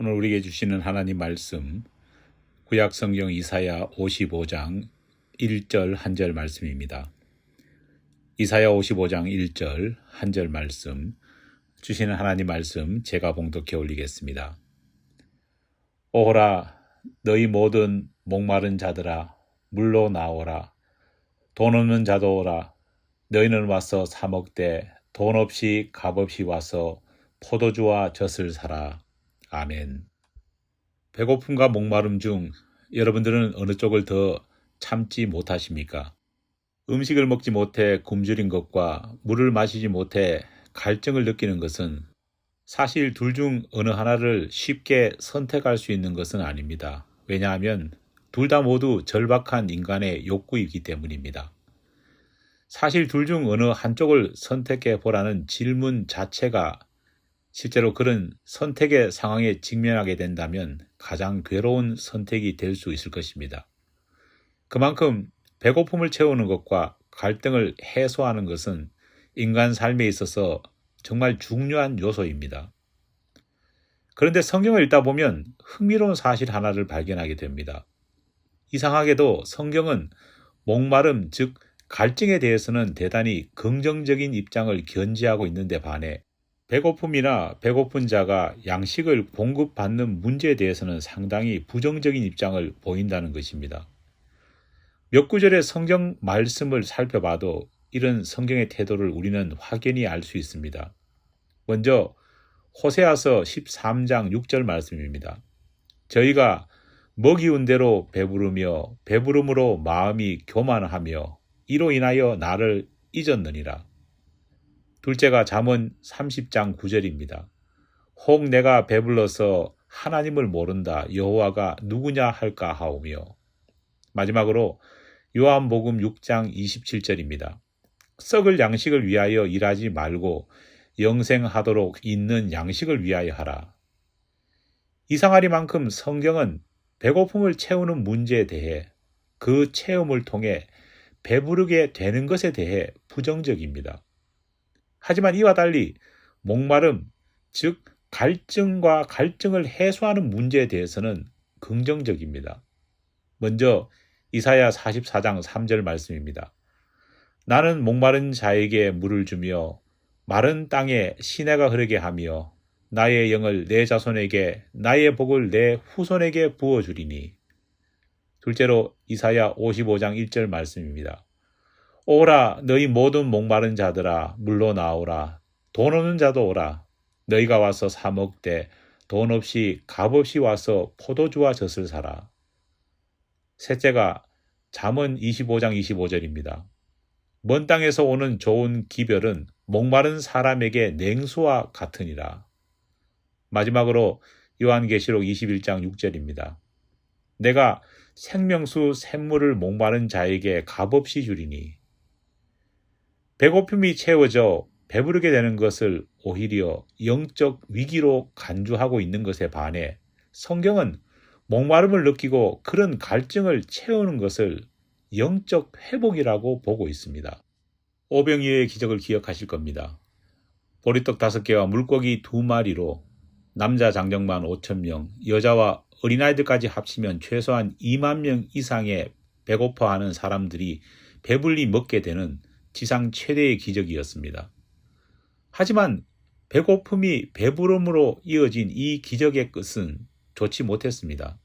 오늘 우리에게 주시는 하나님 말씀, 구약 성경 이사야 55장 1절 한 절 말씀입니다. 이사야 55장 1절 한 절 말씀, 주시는 하나님 말씀 제가 봉독해 올리겠습니다. 오호라, 너희 모든 목마른 자들아, 물로 나오라. 돈 없는 자도 오라. 너희는 와서 사 먹되 돈 없이 값 없이 와서 포도주와 젖을 사라. 아멘. 배고픔과 목마름 중 여러분들은 어느 쪽을 더 참지 못하십니까? 음식을 먹지 못해 굶주린 것과 물을 마시지 못해 갈증을 느끼는 것은 사실 둘 중 어느 하나를 쉽게 선택할 수 있는 것은 아닙니다. 왜냐하면 둘 다 모두 절박한 인간의 욕구이기 때문입니다. 사실 둘 중 어느 한쪽을 선택해 보라는 질문 자체가 실제로 그런 선택의 상황에 직면하게 된다면 가장 괴로운 선택이 될 수 있을 것입니다. 그만큼 배고픔을 채우는 것과 갈등을 해소하는 것은 인간 삶에 있어서 정말 중요한 요소입니다. 그런데 성경을 읽다 보면 흥미로운 사실 하나를 발견하게 됩니다. 이상하게도 성경은 목마름, 즉 갈증에 대해서는 대단히 긍정적인 입장을 견지하고 있는데 반해 배고픔이나 배고픈 자가 양식을 공급받는 문제에 대해서는 상당히 부정적인 입장을 보인다는 것입니다. 몇 구절의 성경 말씀을 살펴봐도 이런 성경의 태도를 우리는 확연히 알 수 있습니다. 먼저 호세아서 13장 6절 말씀입니다. 저희가 먹이운 대로 배부르며 배부름으로 마음이 교만하며 이로 인하여 나를 잊었느니라. 둘째가 잠언 30장 9절입니다. 혹 내가 배불러서 하나님을 모른다 여호와가 누구냐 할까 하오며. 마지막으로 요한복음 6장 27절입니다. 썩을 양식을 위하여 일하지 말고 영생하도록 있는 양식을 위하여 하라. 이상하리만큼 성경은 배고픔을 채우는 문제에 대해 그 체험을 통해 배부르게 되는 것에 대해 부정적입니다. 하지만 이와 달리 목마름, 즉 갈증과 갈증을 해소하는 문제에 대해서는 긍정적입니다. 먼저 이사야 44장 3절 말씀입니다. 나는 목마른 자에게 물을 주며 마른 땅에 시내가 흐르게 하며 나의 영을 내 자손에게 나의 복을 내 후손에게 부어주리니. 둘째로 이사야 55장 1절 말씀입니다. 오라 너희 모든 목마른 자들아 물로 나오라. 돈 없는 자도 오라. 너희가 와서 사 먹되 돈 없이 값 없이 와서 포도주와 젖을 사라. 셋째가 잠언 25장 25절입니다. 먼 땅에서 오는 좋은 기별은 목마른 사람에게 냉수와 같으니라. 마지막으로 요한계시록 21장 6절입니다. 내가 생명수 샘물을 목마른 자에게 값없이 주리니. 배고픔이 채워져 배부르게 되는 것을 오히려 영적 위기로 간주하고 있는 것에 반해 성경은 목마름을 느끼고 그런 갈증을 채우는 것을 영적 회복이라고 보고 있습니다. 오병이어의 기적을 기억하실 겁니다. 보리떡 5개와 물고기 2마리로 남자 장정만 5,000명, 여자와 어린아이들까지 합치면 최소한 2만 명 이상의 배고파하는 사람들이 배불리 먹게 되는 지상 최대의 기적이었습니다. 하지만 배고픔이 배부름으로 이어진 이 기적의 끝은 좋지 못했습니다.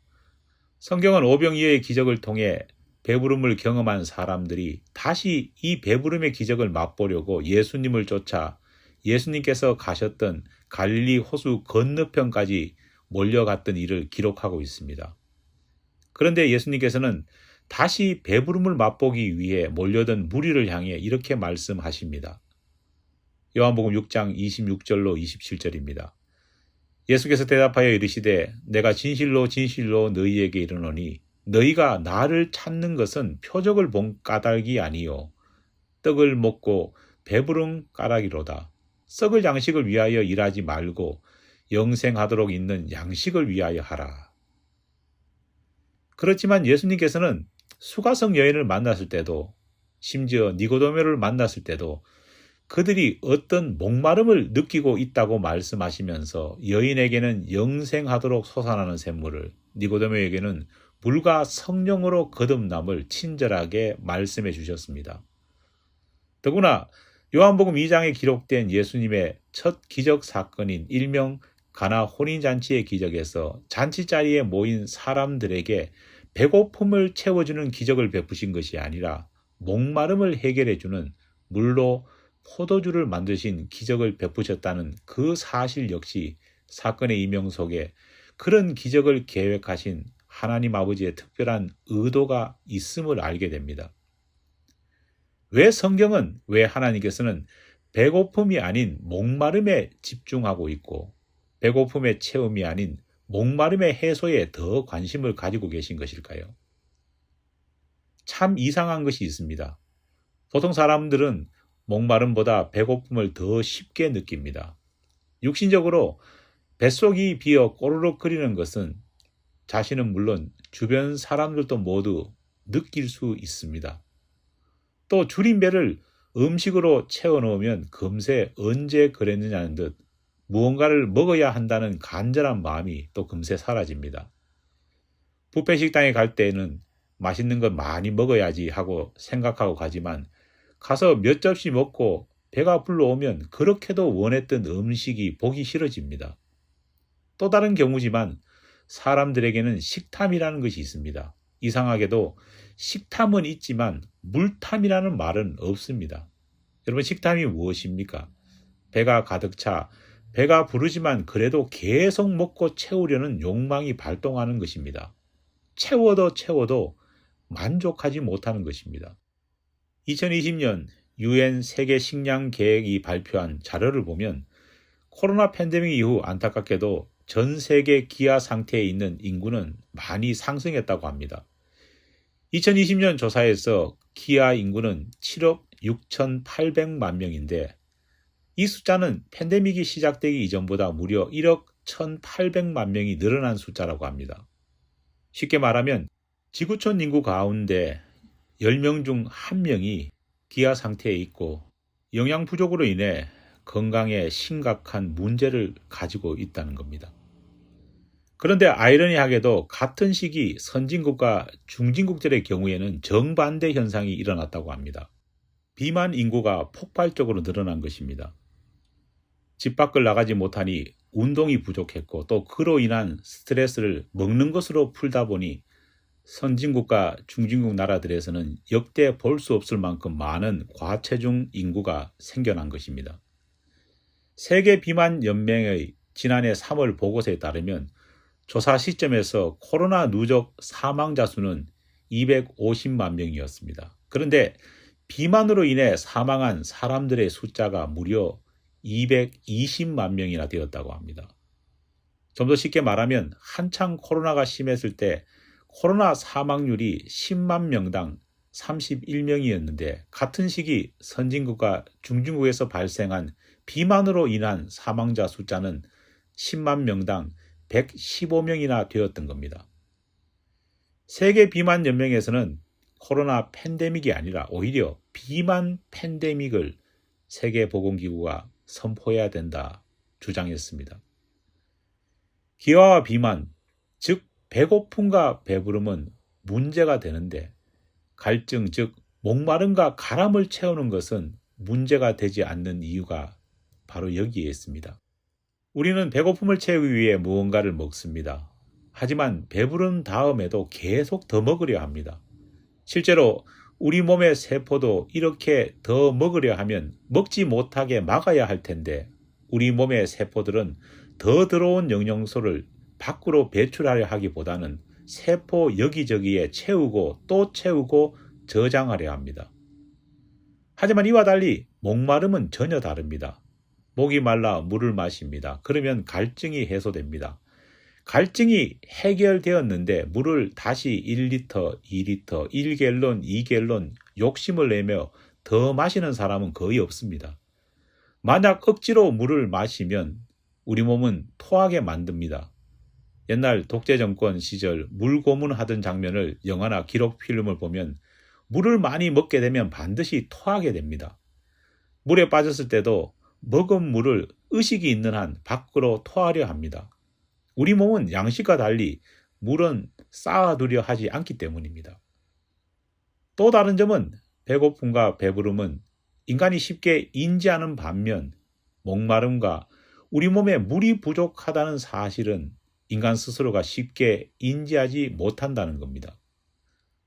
성경은 오병이어의 기적을 통해 배부름을 경험한 사람들이 다시 이 배부름의 기적을 맛보려고 예수님을 쫓아 예수님께서 가셨던 갈릴리 호수 건너편까지 몰려갔던 일을 기록하고 있습니다. 그런데 예수님께서는 다시 배부름을 맛보기 위해 몰려든 무리를 향해 이렇게 말씀하십니다. 요한복음 6장 26절로 27절입니다. 예수께서 대답하여 이르시되 내가 진실로 진실로 너희에게 이르노니 너희가 나를 찾는 것은 표적을 본 까닭이 아니요 떡을 먹고 배부른 까닭이로다. 썩을 양식을 위하여 일하지 말고 영생하도록 있는 양식을 위하여 하라. 그렇지만 예수님께서는 수가성 여인을 만났을 때도 심지어 니고데모를 만났을 때도 그들이 어떤 목마름을 느끼고 있다고 말씀하시면서 여인에게는 영생하도록 솟아나는 샘물을, 니고데모에게는 물과 성령으로 거듭남을 친절하게 말씀해 주셨습니다. 더구나 요한복음 2장에 기록된 예수님의 첫 기적 사건인 일명 가나 혼인잔치의 기적에서 잔치자리에 모인 사람들에게 배고픔을 채워주는 기적을 베푸신 것이 아니라 목마름을 해결해주는 물로 포도주를 만드신 기적을 베푸셨다는 그 사실 역시 사건의 이명 속에 그런 기적을 계획하신 하나님 아버지의 특별한 의도가 있음을 알게 됩니다. 왜 성경은, 왜 하나님께서는 배고픔이 아닌 목마름에 집중하고 있고 배고픔의 체험이 아닌 목마름의 해소에 더 관심을 가지고 계신 것일까요? 참 이상한 것이 있습니다. 보통 사람들은 목마름보다 배고픔을 더 쉽게 느낍니다. 육신적으로 뱃속이 비어 꼬르륵 거리는 것은 자신은 물론 주변 사람들도 모두 느낄 수 있습니다. 또 줄인 배를 음식으로 채워놓으면 금세 언제 그랬느냐는 듯 무언가를 먹어야 한다는 간절한 마음이 또 금세 사라집니다. 뷔페 식당에 갈 때는 맛있는 거 많이 먹어야지 하고 생각하고 가지만 가서 몇 접시 먹고 배가 불러오면 그렇게도 원했던 음식이 보기 싫어집니다. 또 다른 경우지만 사람들에게는 식탐이라는 것이 있습니다. 이상하게도 식탐은 있지만 물탐이라는 말은 없습니다. 여러분, 식탐이 무엇입니까? 배가 가득 차 배가 부르지만 그래도 계속 먹고 채우려는 욕망이 발동하는 것입니다. 채워도 만족하지 못하는 것입니다. 2020년 UN 세계 식량 계획이 발표한 자료를 보면 코로나 팬데믹 이후 안타깝게도 전 세계 기아 상태에 있는 인구는 많이 상승했다고 합니다. 2020년 조사에서 기아 인구는 7억 6,800만 명인데 이 숫자는 팬데믹이 시작되기 이전보다 무려 1억 1,800만 명이 늘어난 숫자라고 합니다. 쉽게 말하면 지구촌 인구 가운데 10명 중 1명이 기아 상태에 있고 영양 부족으로 인해 건강에 심각한 문제를 가지고 있다는 겁니다. 그런데 아이러니하게도 같은 시기 선진국과 중진국들의 경우에는 정반대 현상이 일어났다고 합니다. 비만 인구가 폭발적으로 늘어난 것입니다. 집 밖을 나가지 못하니 운동이 부족했고 또 그로 인한 스트레스를 먹는 것으로 풀다 보니 선진국과 중진국 나라들에서는 역대 볼 수 없을 만큼 많은 과체중 인구가 생겨난 것입니다. 세계 비만 연맹의 지난해 3월 보고서에 따르면 조사 시점에서 코로나 누적 사망자 수는 250만 명이었습니다. 그런데 비만으로 인해 사망한 사람들의 숫자가 무려 220만 명이나 되었다고 합니다. 좀 더 쉽게 말하면 한창 코로나가 심했을 때 코로나 사망률이 10만 명당 31명이었는데 같은 시기 선진국과 중진국에서 발생한 비만으로 인한 사망자 숫자는 10만 명당 115명이나 되었던 겁니다. 세계 비만 연맹에서는 코로나 팬데믹이 아니라 오히려 비만 팬데믹을 세계보건기구가 선포해야 된다 주장했습니다. 기아와 비만, 즉 배고픔과 배부름은 문제가 되는데 갈증, 즉 목마름과 가람을 채우는 것은 문제가 되지 않는 이유가 바로 여기에 있습니다. 우리는 배고픔을 채우기 위해 무언가를 먹습니다. 하지만 배부른 다음에도 계속 더 먹으려 합니다. 실제로 우리 몸의 세포도 이렇게 더 먹으려 하면 먹지 못하게 막아야 할 텐데 우리 몸의 세포들은 더 들어온 영양소를 밖으로 배출하려 하기보다는 세포 여기저기에 채우고 또 채우고 저장하려 합니다. 하지만 이와 달리 목마름은 전혀 다릅니다. 목이 말라 물을 마십니다. 그러면 갈증이 해소됩니다. 갈증이 해결되었는데 물을 다시 1리터, 2리터, 1갤런, 2갤런 욕심을 내며 더 마시는 사람은 거의 없습니다. 만약 억지로 물을 마시면 우리 몸은 토하게 만듭니다. 옛날 독재정권 시절 물 고문하던 장면을 영화나 기록 필름을 보면 물을 많이 먹게 되면 반드시 토하게 됩니다. 물에 빠졌을 때도 먹은 물을 의식이 있는 한 밖으로 토하려 합니다. 우리 몸은 양식과 달리 물은 쌓아두려 하지 않기 때문입니다. 또 다른 점은 배고픔과 배부름은 인간이 쉽게 인지하는 반면 목마름과 우리 몸에 물이 부족하다는 사실은 인간 스스로가 쉽게 인지하지 못한다는 겁니다.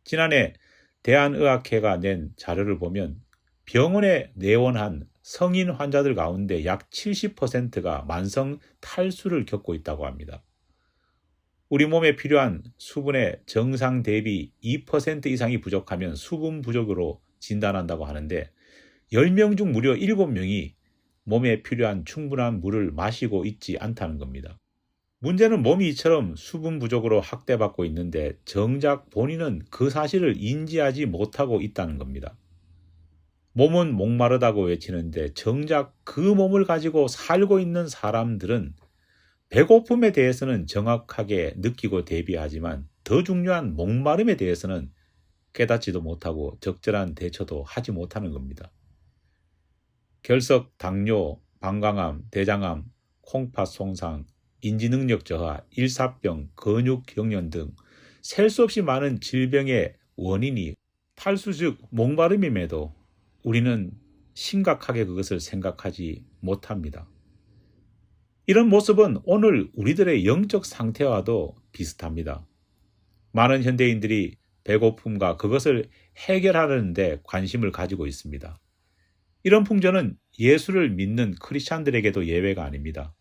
지난해 대한의학회가 낸 자료를 보면 병원에 내원한 성인 환자들 가운데 약 70%가 만성 탈수를 겪고 있다고 합니다. 우리 몸에 필요한 수분의 정상 대비 2% 이상이 부족하면 수분 부족으로 진단한다고 하는데 10명 중 무려 7명이 몸에 필요한 충분한 물을 마시고 있지 않다는 겁니다. 문제는 몸이 이처럼 수분 부족으로 학대받고 있는데 정작 본인은 그 사실을 인지하지 못하고 있다는 겁니다. 몸은 목마르다고 외치는데 정작 그 몸을 가지고 살고 있는 사람들은 배고픔에 대해서는 정확하게 느끼고 대비하지만 더 중요한 목마름에 대해서는 깨닫지도 못하고 적절한 대처도 하지 못하는 겁니다. 결석, 당뇨, 방광암, 대장암, 콩팥 손상, 인지능력 저하, 일사병, 근육경련 등 셀 수 없이 많은 질병의 원인이 탈수 즉 목마름임에도 우리는 심각하게 그것을 생각하지 못합니다. 이런 모습은 오늘 우리들의 영적 상태와도 비슷합니다. 많은 현대인들이 배고픔과 그것을 해결하는 데 관심을 가지고 있습니다. 이런 풍조는 예수를 믿는 크리스찬들에게도 예외가 아닙니다.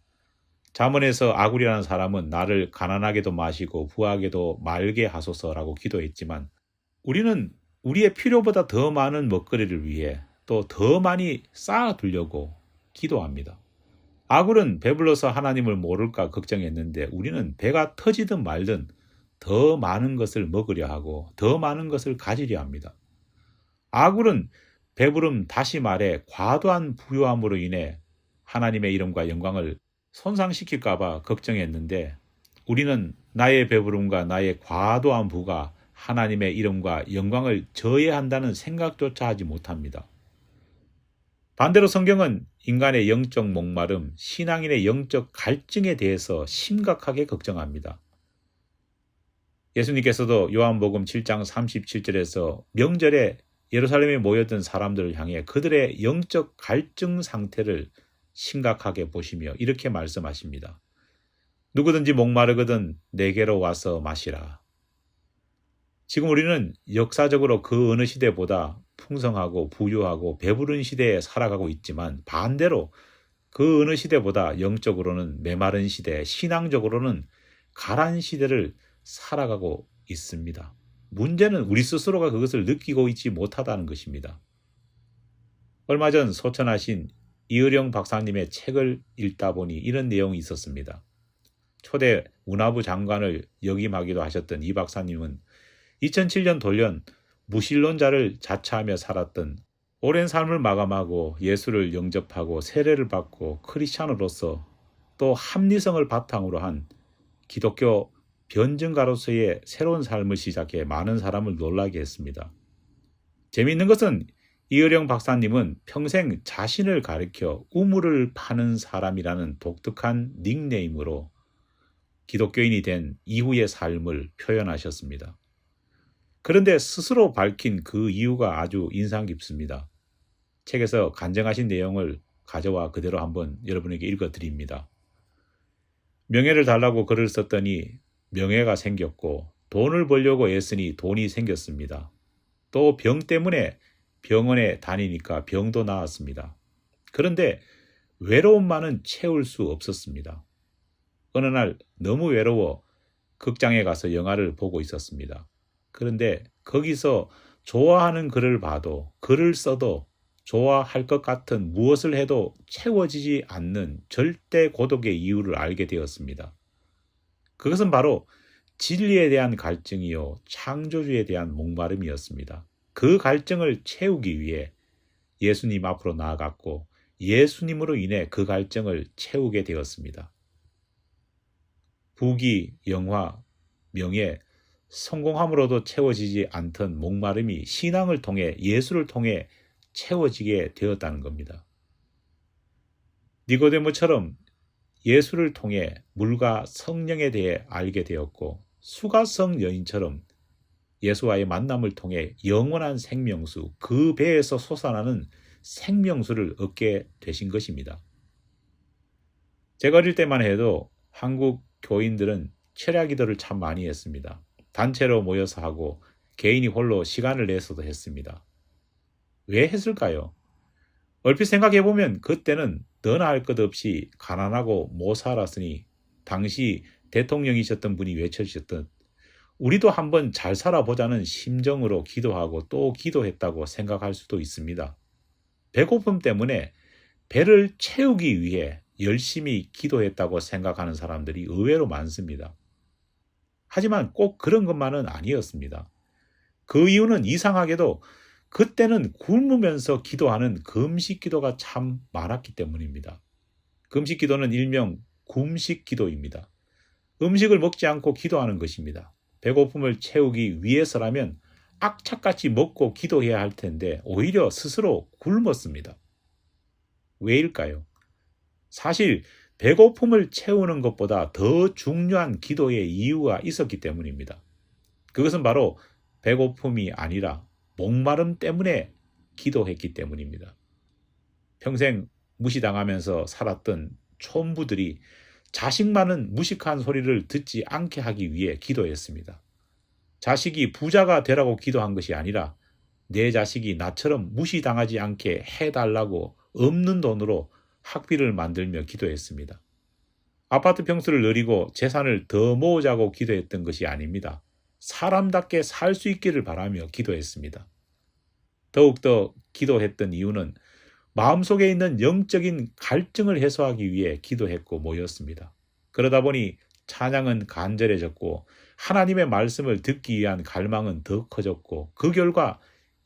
잠언에서 아굴이라는 사람은 나를 가난하게도 마시고 부하게도 말게 하소서라고 기도했지만 우리는 우리의 필요보다 더 많은 먹거리를 위해 또 더 많이 쌓아두려고 기도합니다. 아굴은 배불러서 하나님을 모를까 걱정했는데 우리는 배가 터지든 말든 더 많은 것을 먹으려 하고 더 많은 것을 가지려 합니다. 아굴은 배부름, 다시 말해 과도한 부유함으로 인해 하나님의 이름과 영광을 손상시킬까 봐 걱정했는데 우리는 나의 배부름과 나의 과도한 부가 하나님의 이름과 영광을 저해한다는 생각조차 하지 못합니다. 반대로 성경은 인간의 영적 목마름, 신앙인의 영적 갈증에 대해서 심각하게 걱정합니다. 예수님께서도 요한복음 7장 37절에서 명절에 예루살렘에 모였던 사람들을 향해 그들의 영적 갈증 상태를 심각하게 보시며 이렇게 말씀하십니다. 누구든지 목마르거든 내게로 와서 마시라. 지금 우리는 역사적으로 그 어느 시대보다 풍성하고 부유하고 배부른 시대에 살아가고 있지만 반대로 그 어느 시대보다 영적으로는 메마른 시대, 신앙적으로는 가란 시대를 살아가고 있습니다. 문제는 우리 스스로가 그것을 느끼고 있지 못하다는 것입니다. 얼마 전 소천하신 이의령 박사님의 책을 읽다 보니 이런 내용이 있었습니다. 초대 문화부 장관을 역임하기도 하셨던 이 박사님은 2007년 돌연 무신론자를 자처하며 살았던 오랜 삶을 마감하고 예수를 영접하고 세례를 받고 크리스찬으로서 또 합리성을 바탕으로 한 기독교 변증가로서의 새로운 삶을 시작해 많은 사람을 놀라게 했습니다. 재미있는 것은 이의령 박사님은 평생 자신을 가리켜 우물을 파는 사람이라는 독특한 닉네임으로 기독교인이 된 이후의 삶을 표현하셨습니다. 그런데 스스로 밝힌 그 이유가 아주 인상 깊습니다. 책에서 간증하신 내용을 가져와 그대로 한번 여러분에게 읽어드립니다. 명예를 달라고 글을 썼더니 명예가 생겼고 돈을 벌려고 애쓰니 돈이 생겼습니다. 또 병 때문에 병원에 다니니까 병도 나았습니다. 그런데 외로움만은 채울 수 없었습니다. 어느 날 너무 외로워 극장에 가서 영화를 보고 있었습니다. 그런데 거기서 좋아하는 글을 봐도 글을 써도 좋아할 것 같은 무엇을 해도 채워지지 않는 절대 고독의 이유를 알게 되었습니다. 그것은 바로 진리에 대한 갈증이요 창조주에 대한 목마름이었습니다. 그 갈증을 채우기 위해 예수님 앞으로 나아갔고 예수님으로 인해 그 갈증을 채우게 되었습니다. 부귀, 영화, 명예, 성공함으로도 채워지지 않던 목마름이 신앙을 통해 예수를 통해 채워지게 되었다는 겁니다. 니고데모처럼 예수를 통해 물과 성령에 대해 알게 되었고 수가성 여인처럼 예수와의 만남을 통해 영원한 생명수, 그 배에서 솟아나는 생명수를 얻게 되신 것입니다. 제가 어릴 때만 해도 한국 교인들은 철야 기도를 참 많이 했습니다. 단체로 모여서 하고 개인이 홀로 시간을 내서도 했습니다. 왜 했을까요? 얼핏 생각해보면 그때는 너나 할 것 없이 가난하고 못 살았으니 당시 대통령이셨던 분이 외쳐주셨던 우리도 한번 잘 살아보자는 심정으로 기도하고 또 기도했다고 생각할 수도 있습니다. 배고픔 때문에 배를 채우기 위해 열심히 기도했다고 생각하는 사람들이 의외로 많습니다. 하지만 꼭 그런 것만은 아니었습니다. 그 이유는 이상하게도 그때는 굶으면서 기도하는 금식 기도가 참 많았기 때문입니다. 금식 기도는 일명 굶식 기도입니다. 음식을 먹지 않고 기도하는 것입니다. 배고픔을 채우기 위해서라면 악착같이 먹고 기도해야 할 텐데 오히려 스스로 굶었습니다. 왜일까요? 사실 배고픔을 채우는 것보다 더 중요한 기도의 이유가 있었기 때문입니다. 그것은 바로 배고픔이 아니라 목마름 때문에 기도했기 때문입니다. 평생 무시당하면서 살았던 촌부들이 자식만은 무식한 소리를 듣지 않게 하기 위해 기도했습니다. 자식이 부자가 되라고 기도한 것이 아니라 내 자식이 나처럼 무시당하지 않게 해달라고 없는 돈으로 학비를 만들며 기도했습니다. 아파트 평수를 늘리고 재산을 더 모으자고 기도했던 것이 아닙니다. 사람답게 살 수 있기를 바라며 기도했습니다. 더욱더 기도했던 이유는 마음속에 있는 영적인 갈증을 해소하기 위해 기도했고 모였습니다. 그러다 보니 찬양은 간절해졌고 하나님의 말씀을 듣기 위한 갈망은 더 커졌고 그 결과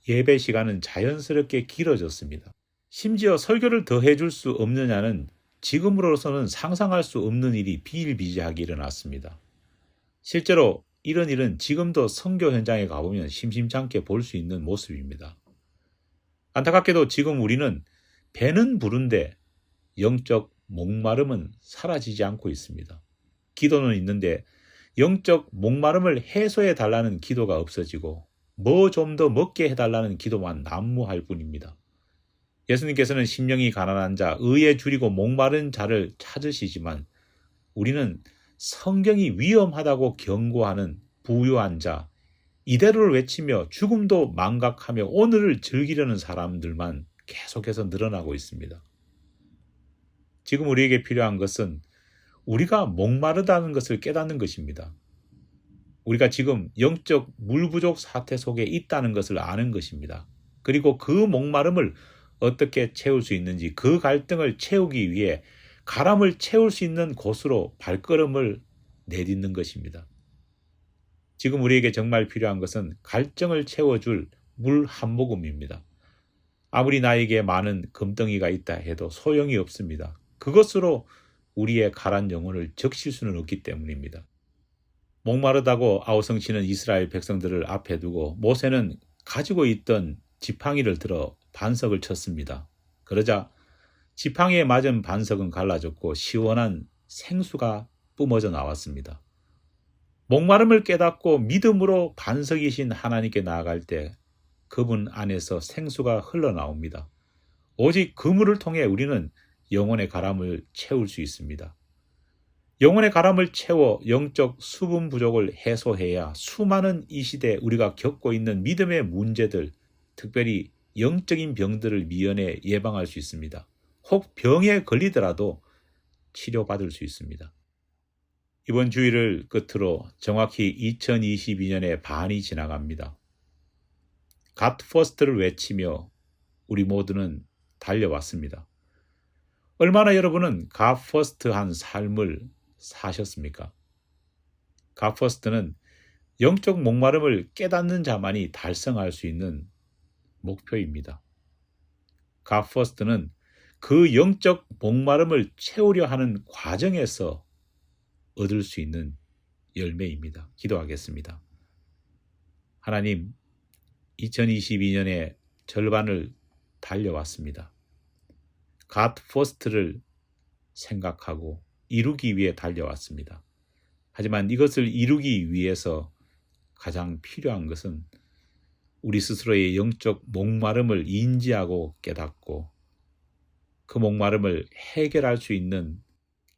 예배 시간은 자연스럽게 길어졌습니다. 심지어 설교를 더 해줄 수 없느냐는 지금으로서는 상상할 수 없는 일이 비일비재하게 일어났습니다. 실제로 이런 일은 지금도 선교 현장에 가보면 심심찮게 볼 수 있는 모습입니다. 안타깝게도 지금 우리는 배는 부른데 영적 목마름은 사라지지 않고 있습니다. 기도는 있는데 영적 목마름을 해소해 달라는 기도가 없어지고 뭐 좀 더 먹게 해달라는 기도만 난무할 뿐입니다. 예수님께서는 심령이 가난한 자, 의에 줄이고 목마른 자를 찾으시지만 우리는 성경이 위험하다고 경고하는 부유한 자, 이대로를 외치며 죽음도 망각하며 오늘을 즐기려는 사람들만 계속해서 늘어나고 있습니다. 지금 우리에게 필요한 것은 우리가 목마르다는 것을 깨닫는 것입니다. 우리가 지금 영적 물 부족 사태 속에 있다는 것을 아는 것입니다. 그리고 그 목마름을 어떻게 채울 수 있는지 그 갈등을 채우기 위해 가람을 채울 수 있는 곳으로 발걸음을 내딛는 것입니다. 지금 우리에게 정말 필요한 것은 갈증을 채워줄 물 한 모금입니다. 아무리 나에게 많은 금덩이가 있다 해도 소용이 없습니다. 그것으로 우리의 가란 영혼을 적실 수는 없기 때문입니다. 목마르다고 아우성치는 이스라엘 백성들을 앞에 두고 모세는 가지고 있던 지팡이를 들어 반석을 쳤습니다. 그러자 지팡이에 맞은 반석은 갈라졌고 시원한 생수가 뿜어져 나왔습니다. 목마름을 깨닫고 믿음으로 반석이신 하나님께 나아갈 때 그분 안에서 생수가 흘러나옵니다. 오직 그 물을 통해 우리는 영혼의 가람을 채울 수 있습니다. 영혼의 가람을 채워 영적 수분 부족을 해소해야 수많은 이 시대 우리가 겪고 있는 믿음의 문제들, 특별히 영적인 병들을 미연에 예방할 수 있습니다. 혹 병에 걸리더라도 치료받을 수 있습니다. 이번 주일을 끝으로 정확히 2022년의 반이 지나갑니다. God First를 외치며 우리 모두는 달려왔습니다. 얼마나 여러분은 God First한 삶을 사셨습니까? God First는 영적 목마름을 깨닫는 자만이 달성할 수 있는 목표입니다. God First는 그 영적 목마름을 채우려 하는 과정에서 얻을 수 있는 열매입니다. 기도하겠습니다. 하나님, 2022년의 절반을 달려왔습니다. God First를 생각하고 이루기 위해 달려왔습니다. 하지만 이것을 이루기 위해서 가장 필요한 것은 우리 스스로의 영적 목마름을 인지하고 깨닫고 그 목마름을 해결할 수 있는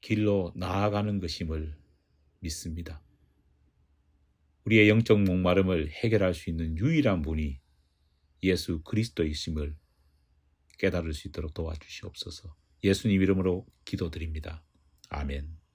길로 나아가는 것임을 믿습니다. 우리의 영적 목마름을 해결할 수 있는 유일한 분이 예수 그리스도이심을 깨달을 수 있도록 도와주시옵소서. 예수님 이름으로 기도드립니다. 아멘.